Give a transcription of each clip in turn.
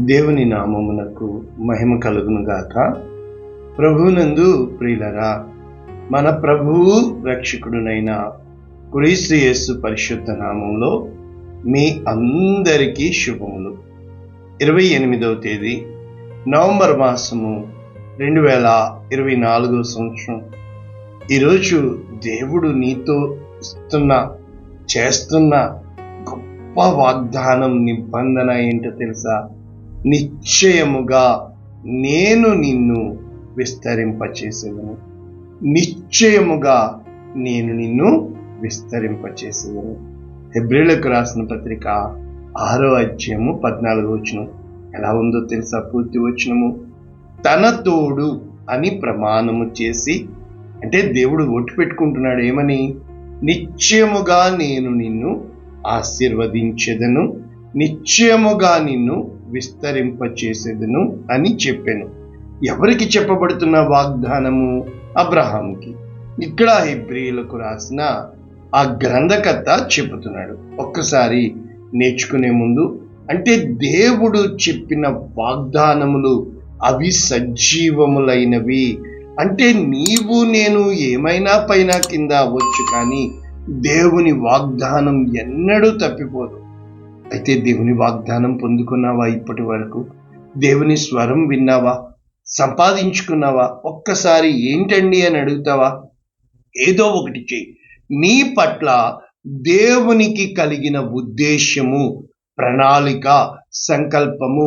దేవుని నామమునకు మహిమ కలుగును గాక. ప్రభువునందు ప్రియులరా, మన ప్రభువు రక్షకుడునైన క్రీస్తు యేసు పరిశుద్ధ నామంలో మీ అందరికీ శుభములు. 28వ తేదీ నవంబర్ మాసము 2024 సంవత్సరం. ఈరోజు దేవుడు నీతో చేస్తున్న గొప్ప వాగ్దానం, నిబంధన ఏంటో తెలుసా? నిశ్చయముగా నేను నిన్ను విస్తరింపచేసేదను. నిశ్చయముగా నేను నిన్ను విస్తరింపచేసేదను. హెబ్రీయులకు రాసిన పత్రిక 6వ అధ్యాయము 14వ వచనం ఎలా ఉందో తెలుసా? పూర్తి వచనము, తన తోడు అని ప్రమాణము చేసి, అంటే దేవుడు ఒట్టు పెట్టుకుంటున్నాడు ఏమని? నిశ్చయముగా నేను నిన్ను ఆశీర్వదించెదను, నిశ్చయముగా నిన్ను విస్తరింపచేసేదను అని చెప్పాను. ఎవరికి చెప్పబడుతున్న వాగ్దానము? అబ్రహాముకి. ఇక్కడ హెబ్రీయులకు రాసిన ఆ గ్రంథకర్త చెబుతున్నాడు. ఒక్కసారి నేర్చుకునే ముందు, అంటే దేవుడు చెప్పిన వాగ్దానములు అవి సజీవములైనవి. అంటే నీవు నేను ఏమైనా పైన కింద అవ్వచ్చు, కానీ దేవుని వాగ్దానం ఎన్నడూ తప్పిపోదు. అయితే దేవుని వాగ్దానం పొందుకున్నావా? ఇప్పటి వరకు దేవుని స్వరం విన్నావా? సంపాదించుకున్నావా? ఒక్కసారి ఏంటండి అని అడుగుతావా? ఏదో ఒకటి చెయ్యి. నీ పట్ల దేవునికి కలిగిన ఉద్దేశము, ప్రణాళిక, సంకల్పము,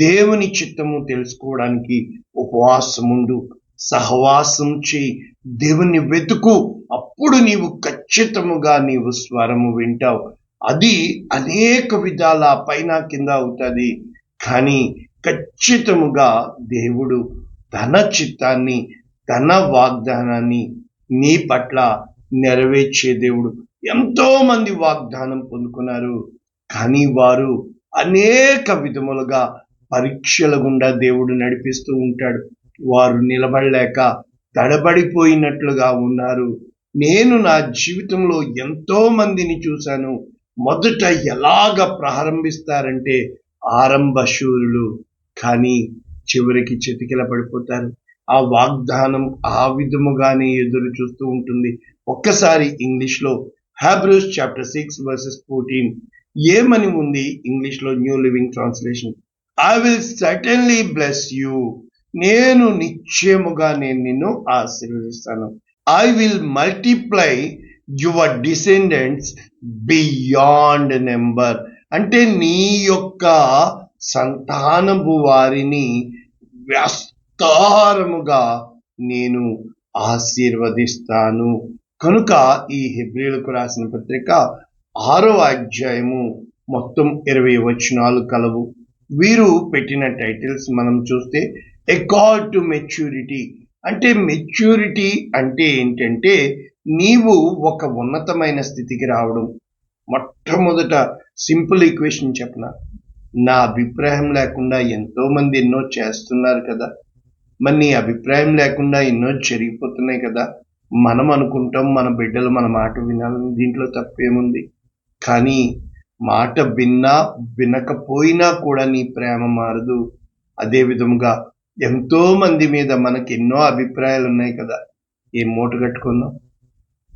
దేవుని చిత్తము తెలుసుకోవడానికి ఉపవాసముండు, సహవాసం చేయి, దేవుని వెతుకు. అప్పుడు నీవు ఖచ్చితముగా నీవు స్వరము వింటావు. అది అనేక విధాల పైన కింద అవుతుంది, కానీ ఖచ్చితముగా దేవుడు తన చిత్తాన్ని, తన వాగ్దానాన్ని నీ పట్ల నెరవేర్చే దేవుడు. ఎంతో మంది వాగ్దానం పొందుకున్నారు, కానీ వారు అనేక విధములుగా పరీక్షల గుండా దేవుడు నడిపిస్తూ ఉంటాడు. వారు నిలబడలేక తడబడిపోయినట్లుగా ఉన్నారు. నేను నా జీవితంలో ఎంతో మందిని చూశాను. మొదట ఎలాగ ప్రారంభిస్తారంటే ఆరంభ శూరులు, కానీ చివరికి చితికిల పడిపోతారు. ఆ వాగ్దానం ఆ విధముగానే ఎదురు చూస్తూ ఉంటుంది. ఒక్కసారి ఇంగ్లీష్లో హెబ్రూస్ చాప్టర్ 6 verses 14 ఏమని ఉంది? ఇంగ్లీష్లో new living translation, I will certainly bless you. నేను నిశ్చయముగా నిన్ను ఆశీర్వదిస్తాను. I will multiply your descendants beyond number. అంటే నీ యొక్క సంతానపు వారిని విస్తారముగా నేను ఆశీర్వదిస్తాను. కనుక ఈ హెబ్రీయులకు రాసిన పత్రిక 6వ అధ్యాయము మొత్తం 20 వచనాలు కలవు. వీరు పెట్టిన టైటిల్స్ మనం చూస్తే, ఎ కాల్ టు మెచ్యూరిటీ. అంటే మెచ్యూరిటీ అంటే ఏంటంటే నీవు ఒక ఉన్నతమైన స్థితికి రావడం. మొట్టమొదట సింపుల్ ఈక్వేషన్ చెప్పనా? నా అభిప్రాయం లేకుండా ఎంతో మంది ఎన్నో చేస్తున్నారు కదా, మరి నీ అభిప్రాయం లేకుండా ఎన్నో జరిగిపోతున్నాయి కదా. మనం అనుకుంటాం మన బిడ్డలు మన మాట వినాలని, దీంట్లో తప్పేముంది? కానీ మాట విన్నా వినకపోయినా కూడా నీ ప్రేమ మారదు. అదే విధముగా ఎంతో మంది మీద మనకి ఎన్నో అభిప్రాయాలు ఉన్నాయి కదా, ఏం మూట కట్టుకుందాం?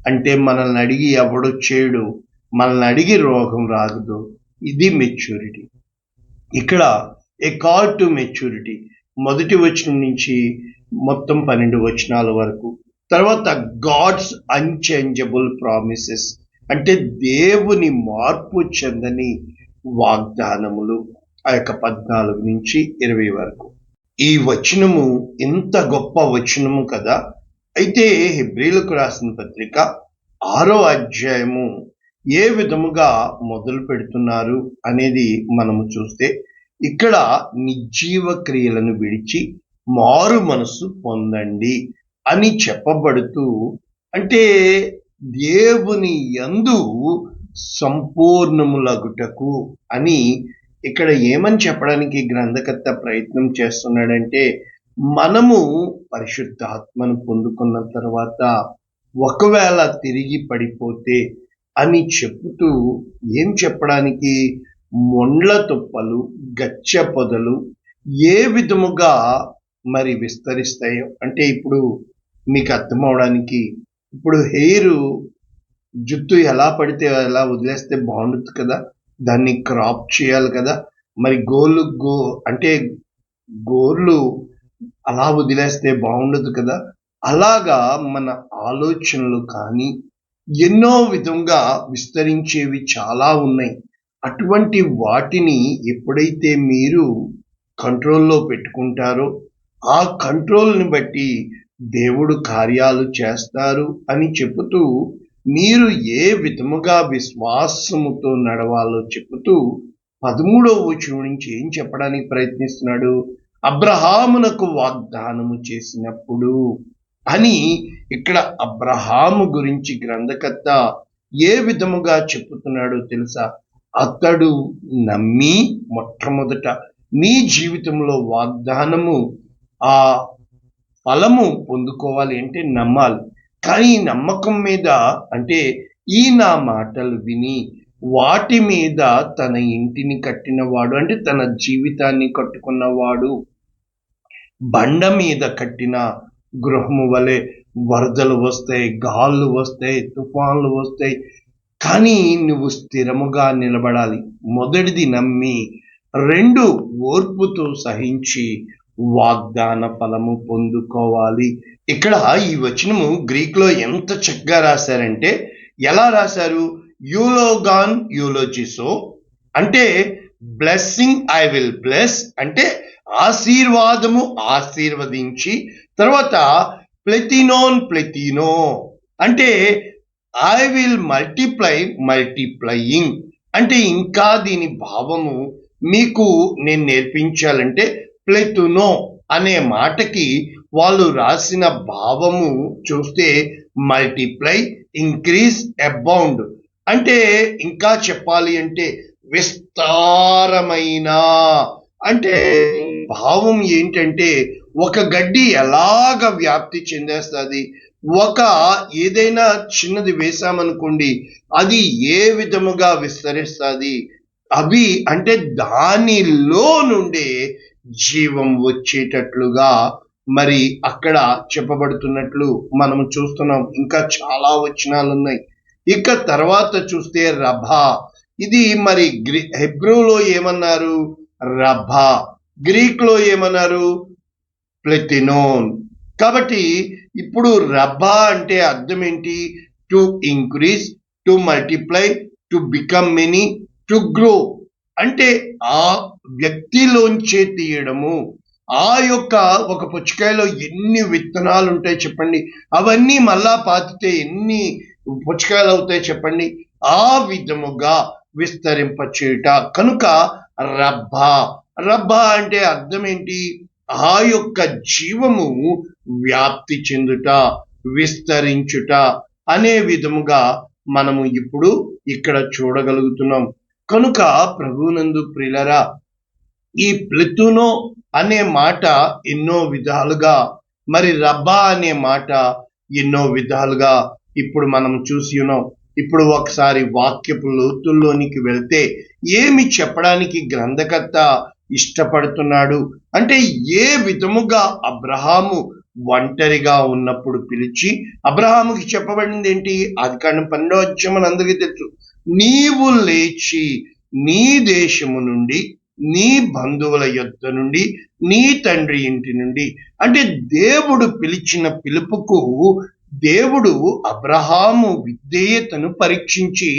అంటే మనల్ని అడిగి ఎవడో చేయడు, మనల్ని అడిగి రోగం రాదు. ఇది మెచ్యూరిటీ. ఇక్కడ ఏ కాల్ టు మెచ్యూరిటీ మొదటి వచనం నుంచి మొత్తం 12 వచనాల వరకు. తర్వాత గాడ్స్ అన్చేంజబుల్ ప్రామిసెస్, అంటే దేవుని మార్పు చెందని వాగ్దానములు. ఆ యొక్క 14 నుంచి 20 వరకు. ఈ వచనము ఎంత గొప్ప వచనము కదా. అయితే హెబ్రీయులకు రాసిన పత్రిక 6వ అధ్యాయము ఏ విధముగా మొదలు పెడుతున్నారు అనేది మనము చూస్తే, ఇక్కడ నిర్జీవ క్రియలను విడిచి మారు మనసు పొందండి అని చెప్పబడుతూ, అంటే దేవుని యందు సంపూర్ణములగుటకు అని ఇక్కడ ఏమని చెప్పడానికి గ్రంథకర్త ప్రయత్నం చేస్తున్నాడంటే, మనము పరిశుద్ధాత్మను పొందుకున్న తర్వాత ఒకవేళ తిరిగి పడిపోతే అని చెప్తూ ఏం చెప్పడానికి మొండ్ల తుప్పలు, గచ్చ పొదలు ఏ విధముగా మరి విస్తరిస్తాయో, అంటే ఇప్పుడు మీకు అర్థమవడానికి, ఇప్పుడు జుట్టు ఎలా పడితే ఎలా వదిలేస్తే బాగుండదు కదా, దాన్ని క్రాప్ చేయాలి కదా. మరి అంటే గోర్లు అలా వదిలేస్తే బాగుండదు కదా. అలాగా మన ఆలోచనలు కానీ ఎన్నో విధంగా విస్తరించేవి చాలా ఉన్నాయి. అటువంటి వాటిని ఎప్పుడైతే మీరు కంట్రోల్లో పెట్టుకుంటారో, ఆ కంట్రోల్ని బట్టి దేవుడు కార్యాలు చేస్తారు అని చెబుతూ, మీరు ఏ విధముగా విశ్వాసముతో నడవాలో చెబుతూ 13వ వచనం నుంచి ఏం చెప్పడానికి ప్రయత్నిస్తున్నాడు? అబ్రహామునకు వాగ్దానము చేసినప్పుడు అని ఇక్కడ అబ్రహాము గురించి గ్రంథకర్త ఏ విధముగా చెప్పుతున్నాడో తెలుసా? అతడు నమ్మి మొట్టమొదట నీ జీవితంలో వాగ్దానము ఆ ఫలము పొందుకోవాలి అంటే నమ్మాలి. కానీ నమ్మకం మీద అంటే ఈ నా మాటలు విని వాటి మీద తన ఇంటిని కట్టినవాడు, అంటే తన జీవితాన్ని కట్టుకున్నవాడు బండ మీద కట్టిన గృహము వలె వరదలు వస్తాయి, గాళ్ళు వస్తాయి, తుఫాన్లు వస్తాయి, కానీ నువ్వు స్థిరముగా నిలబడాలి. మొదటిది నమ్మి, 2 ఓర్పుతో సహించి వాగ్దాన ఫలము పొందుకోవాలి. ఇక్కడ ఈ వచనము గ్రీక్ లో ఎంత చక్కగా రాశారంటే, ఎలా రాశారు? యూలోగాన్ యూలోజిసో అంటే బ్లెస్సింగ్ ఐ విల్ బ్లెస్, అంటే ఆశీర్వాదము ఆశీర్వదించి, తర్వాత ప్లెతినో అంటే ఐ విల్ మల్టిప్లయింగ్, అంటే ఇంకా దీని భావము మీకు నేను నేర్పించాలంటే ప్లెతునో అనే మాటకి వాళ్ళు రాసిన భావము చూస్తే మల్టిప్లై, ఇంక్రీజ్, అబౌండ్, అంటే ఇంకా చెప్పాలి అంటే విస్తారమైన, అంటే భావం ఏంటంటే ఒక గడ్డి ఎలాగ వ్యాప్తి చెందేస్తుంది, ఏదైనా చిన్నది వేసామనుకోండి అది ఏ విధముగా విస్తరిస్తుంది, అవి అంటే దానిలో నుండే జీవం వచ్చేటట్లుగా మరి అక్కడ చెప్పబడుతున్నట్లు మనం చూస్తున్నాం. ఇంకా చాలా వచనాలు ఉన్నాయి. ఇక తర్వాత చూస్తే రభా, ఇది మరి హెబ్రూలో ఏమన్నారు? రభా. గ్రీక్ లో ఏమన్నారు? ప్లెతినోన్. కాబట్టి ఇప్పుడు రభా అంటే అర్థం ఏంటి? To increase, to multiply, to become many, to grow, అంటే ఆ వ్యక్తిలోంచే తీయడము. ఒక పుచ్చకాయలో ఎన్ని విత్తనాలు ఉంటాయి చెప్పండి, అవన్నీ మళ్ళా పాతితే ఎన్ని పుచ్చకాయలు అవుతాయి చెప్పండి. ఆ విధముగా విస్తరింపచేయుట. కనుక రబ్బ అంటే అర్థం ఏంటి? ఆ యొక్క జీవము వ్యాప్తి చెందుట, విస్తరించుట అనే విధముగా మనము ఇప్పుడు ఇక్కడ చూడగలుగుతున్నాం. కనుక ప్రభునందు ప్రియులరా, ఈ ప్లెతునో అనే మాట ఎన్నో విధాలుగా, మరి రబ్బా అనే మాట ఎన్నో విధాలుగా ఇప్పుడు మనం చూసి ఉన్నాం. ఇప్పుడు ఒకసారి వాక్యపు లోతుల్లోనికి వెళ్తే ఏమి చెప్పడానికి గ్రంథకర్త ఇష్టపడుతున్నాడు అంటే, ఏ విధముగా అబ్రహాము ఒంటరిగా ఉన్నప్పుడు పిలిచి, అబ్రహాముకి చెప్పబడింది ఏంటి? ఆదికాండం 12వ అధ్యాయం అందరికీ తెలుసు. నీవు లేచి నీ దేశము నుండి, నీ బంధువుల యొద్ద నుండి, నీ తండ్రి ఇంటి నుండి, అంటే దేవుడు పిలిచిన పిలుపుకు దేవుడు అబ్రహాము విధేయతను పరీక్షించి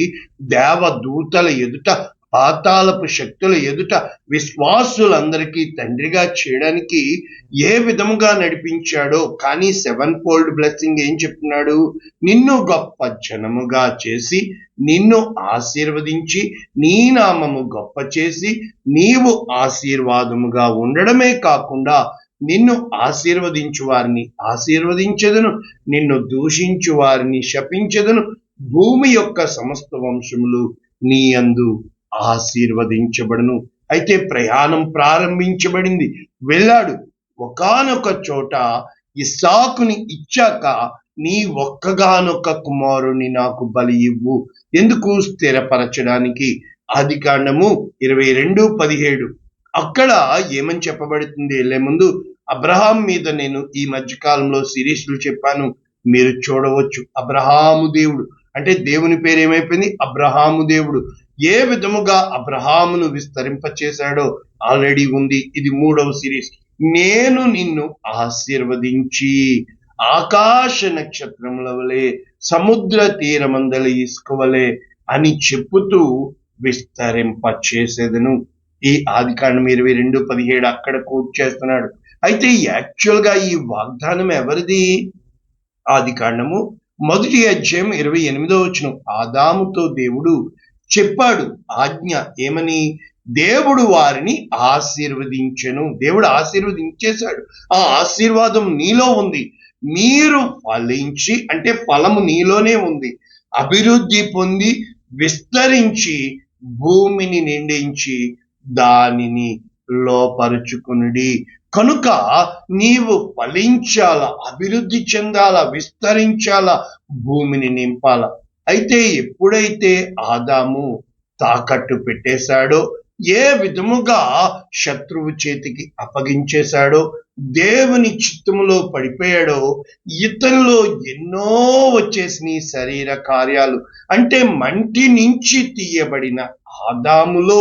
దేవదూతల ఎదుట, పాతాళపు శక్తుల ఎదుట విశ్వాసులందరికీ తండ్రిగా చేయడానికి ఏ విధముగా నడిపించాడో. కానీ 7-fold బ్లెస్సింగ్ ఏం చెప్తున్నాడు? నిన్ను గొప్ప జనముగా చేసి, నిన్ను ఆశీర్వదించి, నీ నామము గొప్ప చేసి, నీవు ఆశీర్వాదముగా ఉండడమే కాకుండా నిన్ను ఆశీర్వదించు వారిని ఆశీర్వదించెదను, నిన్ను దూషించు వారిని శపించెదను, భూమి యొక్క సమస్త వంశములు నీ యందు ఆశీర్వదించబడును. అయితే ప్రయాణం ప్రారంభించబడింది. వెళ్ళాడు. ఒకానొక చోట ఇస్సాకుని ఇచ్చాక, నీ ఒక్కగానొక్క కుమారుని నాకు బలి ఇవ్వు. ఎందుకు? స్థిరపరచడానికి. ఆదికాండము 22:17. అక్కడ ఏమని చెప్పబడుతుంది వెళ్లే ముందు, అబ్రహాం మీద నేను ఈ మధ్యకాలంలో సిరీస్లు చెప్పాను, మీరు చూడవచ్చు. అబ్రహాము దేవుడు అంటే దేవుని పేరు ఏమైపోయింది? అబ్రహాము దేవుడు. ఏ విధముగా అబ్రహామును విస్తరింపచేశాడో ఆల్రెడీ ఉంది. ఇది 3వ సిరీస్. నేను నిన్ను ఆశీర్వదించి ఆకాశ నక్షత్రముల వలె సముద్ర తీరమందల ఇసుక వలె అని చెప్పుతూ విస్తరింపచేసేదను. ఈ ఆదికాండం 22:17 అక్కడ కోట్ చేస్తున్నాడు. అయితే యాక్చువల్ గా ఈ వాగ్దానం ఎవరిది? ఆదికాండము 1వ అధ్యాయం 28వ వచనం. ఆదాముతో దేవుడు చెప్పాడు ఆజ్ఞ ఏమని? దేవుడు వారిని ఆశీర్వదించెను. దేవుడు ఆశీర్వదించేశాడు. ఆ ఆశీర్వాదం నీలో ఉంది. మీరు ఫలించి, అంటే ఫలము నీలోనే ఉంది, అభివృద్ధి పొంది విస్తరించి భూమిని నిండించి దానిని లోపరుచుకునుడి. కనుక నీవు ఫలించాల, అభివృద్ధి చెందాల, విస్తరించాల, భూమిని నింపాల. అయితే ఎప్పుడైతే ఆదాము తాకట్టు పెట్టేశాడో, ఏ విధముగా శత్రువు చేతికి అప్పగించేశాడో, దేవుని చిత్తములో పడిపోయాడో, ఇతనిలో ఎన్నో వచ్చేసిన శరీర కార్యాలు. అంటే మంటి నుంచి తీయబడిన ఆదాములో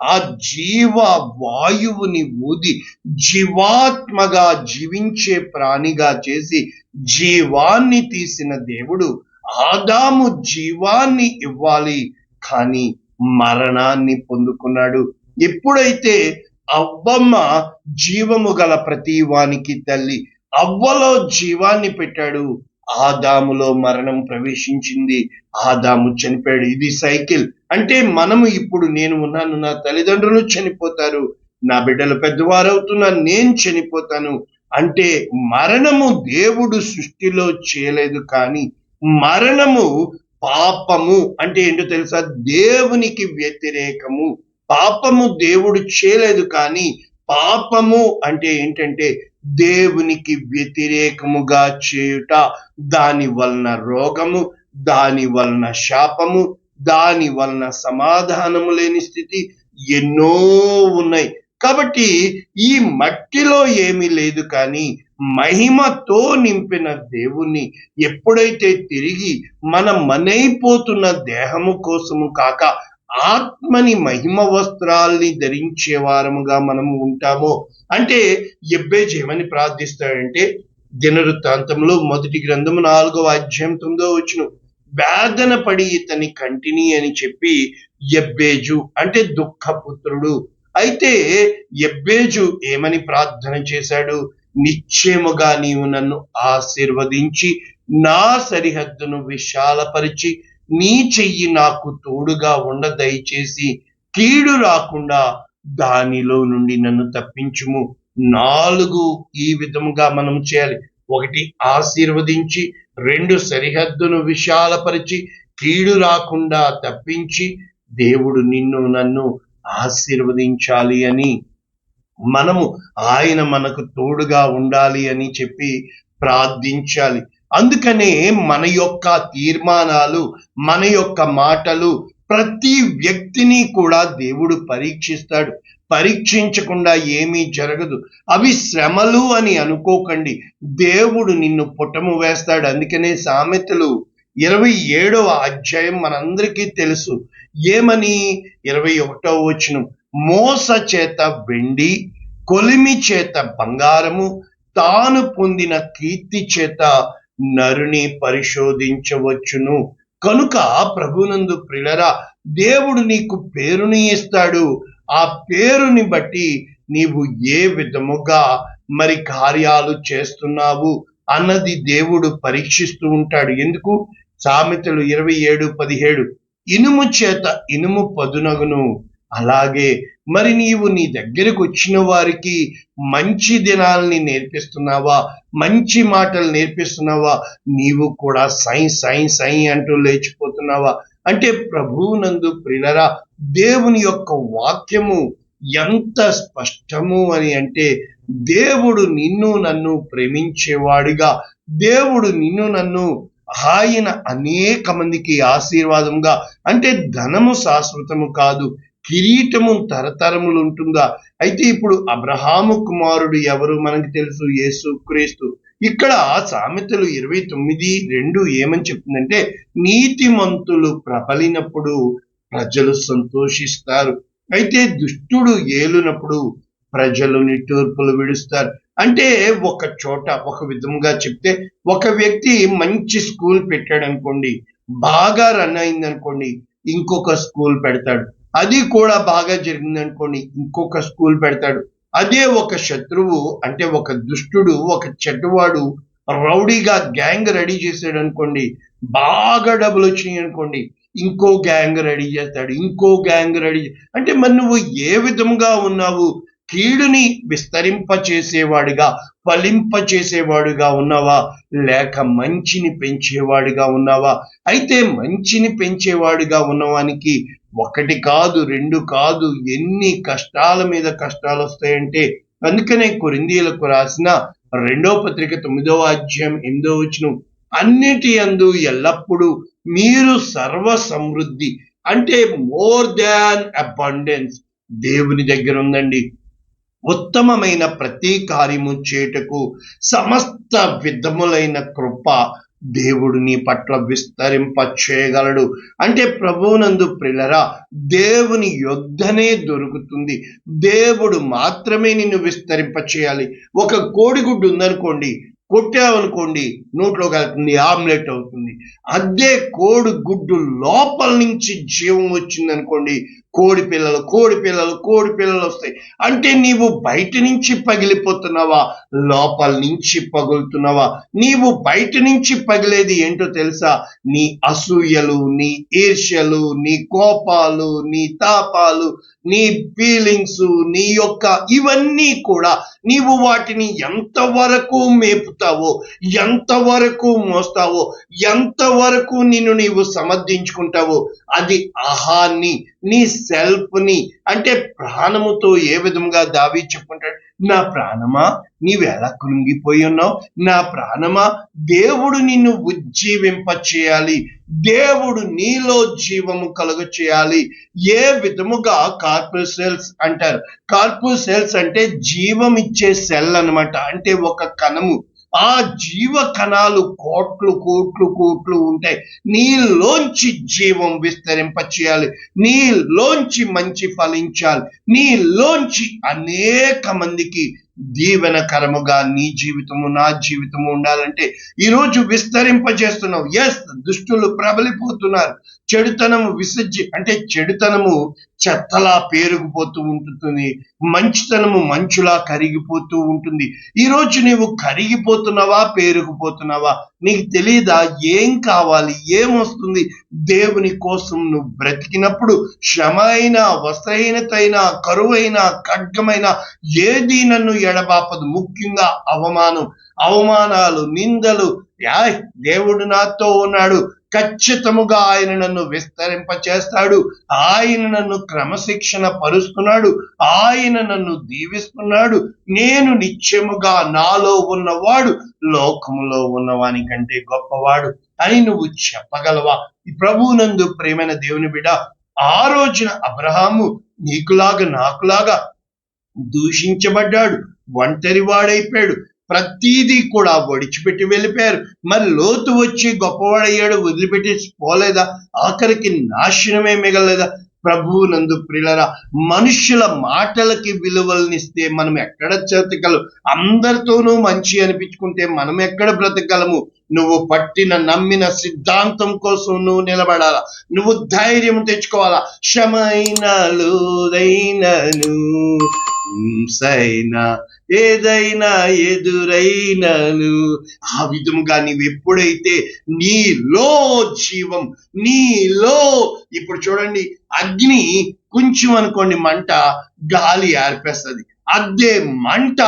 ఆ జీవ వాయువుని ఊది జీవాత్మగా జీవించే ప్రాణిగా చేసి జీవాన్ని తీసిన దేవుడు ఆదాము జీవాన్ని ఇవ్వాలి, కానీ మరణాన్ని పొందుకున్నాడు. ఎప్పుడైతే అవ్వమ్మ జీవము గల ప్రతి వానికి తల్లి, అవ్వలో జీవాన్ని పెట్టాడు, ఆదాములో మరణం ప్రవేశించింది, ఆదాము చనిపోయాడు. ఇది సైకిల్. అంటే మనము ఇప్పుడు నేను ఉన్నాను, నా తల్లిదండ్రులు చనిపోతారు, నా బిడ్డలు పెద్దవారవుతున్నారు, నేను చనిపోతాను. అంటే మరణము దేవుడు సృష్టిలో చేయలేదు, కానీ మరణము పాపము అంటే ఏంటో తెలుసా? దేవునికి వ్యతిరేకము. పాపము దేవుడు చేయలేదు, కానీ పాపము అంటే ఏంటంటే దేవునికి వ్యతిరేకముగా చేయుట. దాని వలన రోగము, దాని వలన శాపము, దాని వలన సమాధానము లేని స్థితి ఎన్నో ఉన్నాయి. కాబట్టి ఈ మట్టిలో ఏమీ లేదు, కానీ మహిమతో నింపిన దేవుణ్ణి ఎప్పుడైతే తిరిగి మన మనైపోతున్న దేహము కోసము కాక ఆత్మని మహిమ వస్త్రాల్ని ధరించే వారముగా మనము ఉంటామో, అంటే ఎబ్బేజు ఏమని ప్రార్థిస్తాడంటే, దినవృత్తాంతంలో 1వ గ్రంథము 4వ అధ్యాయం 9వ వచనం, వేదన పడి ఇతని కంటిని అని చెప్పి ఎబ్బేజు అంటే దుఃఖపుత్రుడు. అయితే ఎబ్బేజు ఏమని ప్రార్థన చేశాడు? నిశ్చయముగా నీవు నన్ను ఆశీర్వదించి నా సరిహద్దును విశాలపరిచి నీ చెయ్యి నాకు తోడుగా ఉండ దయచేసి కీడు రాకుండా దానిలో నుండి నన్ను తప్పించుము. 4 ఈ విధముగా మనం చేయాలి. 1 ఆశీర్వదించి, 2 సరిహద్దును విశాలపరిచి కీడు రాకుండా తప్పించి దేవుడు నిన్ను నన్ను ఆశీర్వదించాలి అని మనము, ఆయన మనకు తోడుగా ఉండాలి అని చెప్పి ప్రార్థించాలి. అందుకనే మన యొక్క తీర్మానాలు, మన యొక్క మాటలు, ప్రతి వ్యక్తిని కూడా దేవుడు పరీక్షిస్తాడు. పరీక్షించకుండా ఏమీ జరగదు. అవి శ్రమలు అని అనుకోకండి, దేవుడు నిన్ను పుటము వేస్తాడు. అందుకనే సామెతలు 27వ అధ్యాయం మనందరికీ తెలుసు. ఏమని? 21వ వచనం, మోస చేత వెండి, కొలిమి చేత బంగారము, తాను పొందిన కీర్తి చేత నరుని పరిశోధించవచ్చును. కనుక ప్రభునందు ప్రియులారా, దేవుడు నీకు పేరుని ఇస్తాడు. ఆ పేరుని బట్టి నీవు ఏ విధముగా మరి కార్యాలు చేస్తున్నావు అన్నది దేవుడు పరీక్షిస్తూ ఉంటాడు. ఎందుకు? సామెతలు 27:17, ఇనుము చేత ఇనుము పదునగును, అలాగే మరి నీవు నీ దగ్గరకు వచ్చిన వారికి మంచి దినాల్ని నేర్పిస్తున్నావా, మంచి మాటలు నేర్పిస్తున్నావా, నీవు కూడా సై సై సై అంటూ లేచిపోతున్నావా? అంటే ప్రభువునందు ప్రియులారా, దేవుని యొక్క వాక్యము ఎంత స్పష్టము అని అంటే, దేవుడు నిన్ను నన్ను ప్రేమించేవాడిగా, దేవుడు నిన్ను నన్ను ఆయన అనేక మందికి ఆశీర్వాదంగా, అంటే ధనము శాశ్వతము కాదు, కిరీటము తరతరములు ఉంటుందా. అయితే ఇప్పుడు అబ్రహాము కుమారుడు ఎవరు మనకు తెలుసు, యేసుక్రీస్తు. ఇక్కడ సామెతలు 29:2 ఏమని చెప్తుందంటే, నీతిమంతులు ప్రబలినప్పుడు ప్రజలు సంతోషిస్తారు, అయితే దుష్టుడు ఏలునప్పుడు ప్రజలు నిట్టూర్పులు విడుస్తారు. అంటే ఒక చోట ఒక విధముగా చెప్తే, ఒక వ్యక్తి మంచి స్కూల్ పెట్టాడు అనుకోండి, బాగా రన్ అయింది అనుకోండి, ఇంకొక స్కూల్ పెడతాడు. అది కూడా బాగా జరిగింది అనుకోండి, ఇంకొక స్కూల్ పెడతాడు. అదే ఒక శత్రువు, అంటే ఒక దుష్టుడు, ఒక చెడ్డవాడు రౌడీగా గ్యాంగ్ రెడీ చేశాడు అనుకోండి, బాగా డబ్బులు వచ్చినాయి అనుకోండి, ఇంకో గ్యాంగ్ రెడీ చేస్తాడు, ఇంకో గ్యాంగ్ రెడీ. అంటే మరి నువ్వు ఏ విధముగా ఉన్నావు? కీడుని విస్తరింప చేసేవాడిగా, ఫలింప చేసేవాడిగా ఉన్నావా, లేక మంచిని పెంచేవాడిగా ఉన్నావా? అయితే మంచిని పెంచేవాడిగా ఉన్నవానికి ఒకటి కాదు, రెండు కాదు, ఎన్ని కష్టాల మీద కష్టాలు వస్తాయంటే, అందుకనే కొరింథీయులకు రాసిన 2వ పత్రిక 9వ అధ్యాయం 8వ వచనం, అన్నిటి యందు ఎల్లప్పుడూ మీరు సర్వ సమృద్ధి, అంటే మోర్ దాన్ అబండెన్స్, దేవుని దగ్గర ఉందండి. ఉత్తమమైన ప్రతి కార్యము చేయుటకు సమస్త విధములైన కృప దేవుడు నీ పట్ల విస్తరింప చేయగలడు. అంటే ప్రభువునందు ప్రియులారా, దేవుని యొద్దనే దొరుకుతుంది. దేవుడు మాత్రమే నిన్ను విస్తరింప చేయాలి. ఒక కోడిగుడ్డు ఉందనుకోండి, కొట్టావనుకోండి, నోట్లోకి వెళ్తుంది, ఆమ్లెట్ అవుతుంది. అదే కోడి గుడ్డు లోపల నుంచి జీవం వచ్చిందనుకోండి, కోడి పిల్లలు వస్తాయి. అంటే నీవు బయట నుంచి పగిలిపోతున్నావా, లోపల నుంచి పగులుతున్నావా? నీవు బయట నుంచి పగిలేది ఏంటో తెలుసా? నీ అసూయలు, నీ ఈర్ష్యలు, నీ కోపాలు, నీ తాపాలు, నీ ఫీలింగ్స్, నీ యొక్క ఇవన్నీ కూడా నీవు వాటిని ఎంతవరకు మేపుతావో, ఎంతవరకు మోస్తావో, ఎంతవరకు నిన్ను నీవు సమర్థించుకుంటావో, అది అహాన్ని, నీ సెల్ఫ్ ని, అంటే ప్రాణముతో ఏ విధంగా దావీదు చెప్పుకుంటాడు, నా ప్రాణమా నీవెలా కృంగిపోయి ఉన్నావు, నా ప్రాణమా దేవుడు నిన్ను ఉజ్జీవింప చేయాలి, దేవుడు నీలో జీవము కలుగ చేయాలి. ఏ విధముగా కార్పూసెల్స్ అంటారు. కార్పూసెల్స్ అంటే జీవం ఇచ్చే సెల్ అన్నమాట, అంటే ఒక కణము. ఆ జీవ కణాలు కోట్లు ఉంటాయి. నీలోంచి జీవం విస్తరింప చేయాలి, నీలోంచి మంచి ఫలించాలి, నీలోంచి అనేక మందికి దీవెనకరముగా నీ జీవితము, నా జీవితము ఉండాలంటే ఈరోజు విస్తరింపజేస్తున్నావు. ఎస్, దుష్టులు ప్రబలిపోతున్నారు, చెడుతనము అంటే చెడుతనము చెత్తలా పేరుకుపోతూ ఉంటుంది, మంచితనము మంచులా కరిగిపోతూ ఉంటుంది. ఈరోజు నీవు కరిగిపోతున్నావా, పేరుకుపోతున్నావా? నీకు తెలియదా ఏం కావాలి, ఏమొస్తుంది? దేవుని కోసం నువ్వు బ్రతికినప్పుడు శ్రమ అయినా, వస్త్రహీనత అయినా, కరువైనా, ఖడ్గమైన ఏది నన్ను ఎడబాపదు. ముఖ్యంగా అవమానాలు, నిందలు. దేవుడు నాతో ఉన్నాడు, ఖచ్చితముగా ఆయన నన్ను విస్తరింప చేస్తాడు, ఆయన నన్ను క్రమశిక్షణ పరుస్తున్నాడు, ఆయన నన్ను దీవిస్తున్నాడు. నేను నిత్యముగా నాలో ఉన్నవాడు లోకములో ఉన్నవాని కంటే గొప్పవాడు అని నువ్వు చెప్పగలవా? ప్రభువునందు ప్రేమైన దేవుని బిడ్డ, ఆ రోజున అబ్రహాము నీకులాగా నాకులాగా దూషించబడ్డాడు, ఒంటరి వాడైపోయాడు, ప్రతీదీ కూడా విడిచిపెట్టి వెళ్ళిపోయారు. మరి లోతు వచ్చి గొప్పవాడయ్యాడు, వదిలిపెట్టి పోలేదా? ఆఖరికి నాశనమే మిగలలేదా? ప్రభువునందు ప్రియులారా, మనుషుల మాటలకి విలువలనిస్తే మనం ఎక్కడ బ్రతకగలం? అందరితోనూ మంచి అనిపించుకుంటే మనం ఎక్కడ బ్రతకగలము? నువ్వు పట్టిన నమ్మిన సిద్ధాంతం కోసం నువ్వు నిలబడాలా, నువ్వు ధైర్యం తెచ్చుకోవాలా. శ్రమైనా లోదైనను హింసైనా ఏదైనా ఎదురైనను, ఆ విధముగా నీవు ఎప్పుడైతే నీలో జీవం, నీలో, ఇప్పుడు చూడండి, అగ్ని కొంచెం అనుకోండి మంట, గాలి ఆర్పేస్తుంది. అదే మంట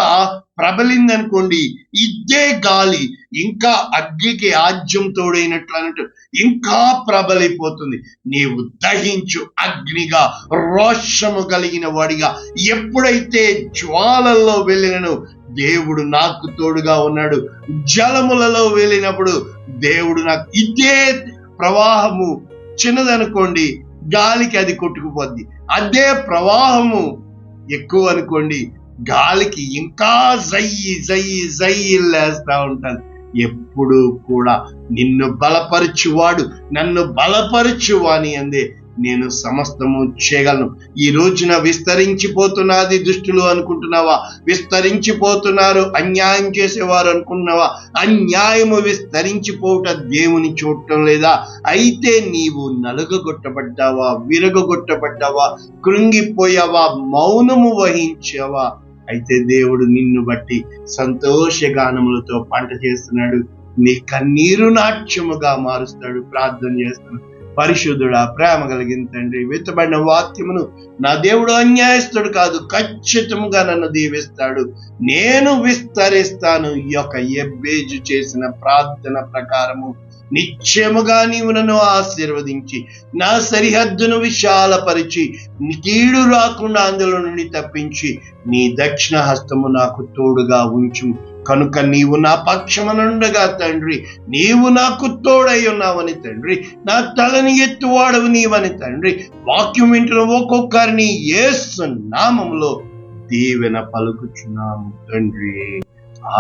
ప్రబలిందనుకోండి, ఇదే గాలి ఇంకా అగ్గికి ఆజ్యం తోడైనట్లు అన్నట్టు ఇంకా ప్రబలిపోతుంది. నీవు దహించు అగ్నిగా, రోషము కలిగిన వాడిగా ఎప్పుడైతే జ్వాలల్లో వెళ్ళినను దేవుడు నాకు తోడుగా ఉన్నాడు. జలములలో వెళ్ళినప్పుడు దేవుడు నాకు, ఇదే ప్రవాహము చిన్నదనుకోండి, గాలికి అది కొట్టుకుపోద్ది. అదే ప్రవాహము ఎక్కువ అనుకోండి, గాలికి ఇంకా జయ్యి జయ్యి జయ్యి లేస్తా ఉంటాను. ఎప్పుడు కూడా నిన్ను బలపరచువాడు, నన్ను బలపరచువాని అందే నేను సమస్తము చేయగలను. ఈ రోజున విస్తరించిపోతున్నది దుష్టులు అనుకుంటున్నావా? విస్తరించిపోతున్నారు అన్యాయం చేసేవారు అనుకుంటున్నావా? అన్యాయము విస్తరించిపోవట దేవుని చూడటం లేదా? అయితే నీవు నలుగగొట్టబడ్డావా, విరగొట్టబడ్డావా, కృంగిపోయావా, మౌనము వహించావా? అయితే దేవుడు నిన్ను బట్టి సంతోషగానములతో పంట చేస్తున్నాడు. నీ కన్నీరు నాట్యముగా మారుస్తాడు. ప్రార్థన చేస్తున్నాడు. పరిశుద్ధుడా, ప్రేమ కలిగిన తండ్రి, విత్తబడిన వాక్యమును నా దేవుడు అన్యాయస్తుడు కాదు, ఖచ్చితంగా నన్ను దీవిస్తాడు. నేను విస్తరిస్తాను. ఈ యొక్క ఎబ్బేజు చేసిన ప్రార్థన ప్రకారము నిత్యముగా నీవు నన్ను ఆశీర్వదించి నా సరిహద్దును విశాలపరిచి కీడు రాకుండా అందులో నుండి తప్పించి నీ దక్షిణ హస్తము నాకు తోడుగా ఉంచు. కనుక నీవు నా పక్షమునుండగా తండ్రి, నీవు నాకు తోడై ఉన్నావని తండ్రి, నా తలని ఎత్తువాడవు నీవని తండ్రి, వాక్యం వింటున్న ఒక్కొక్కరిని యేసు నామములో దీవెన పలుకుచున్నాము తండ్రి.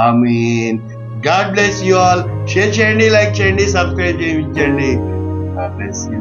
Amen. God bless you all. Share చేయండి, లైక్ చేయండి, సబ్స్క్రైబ్ చేయించండి. God bless you.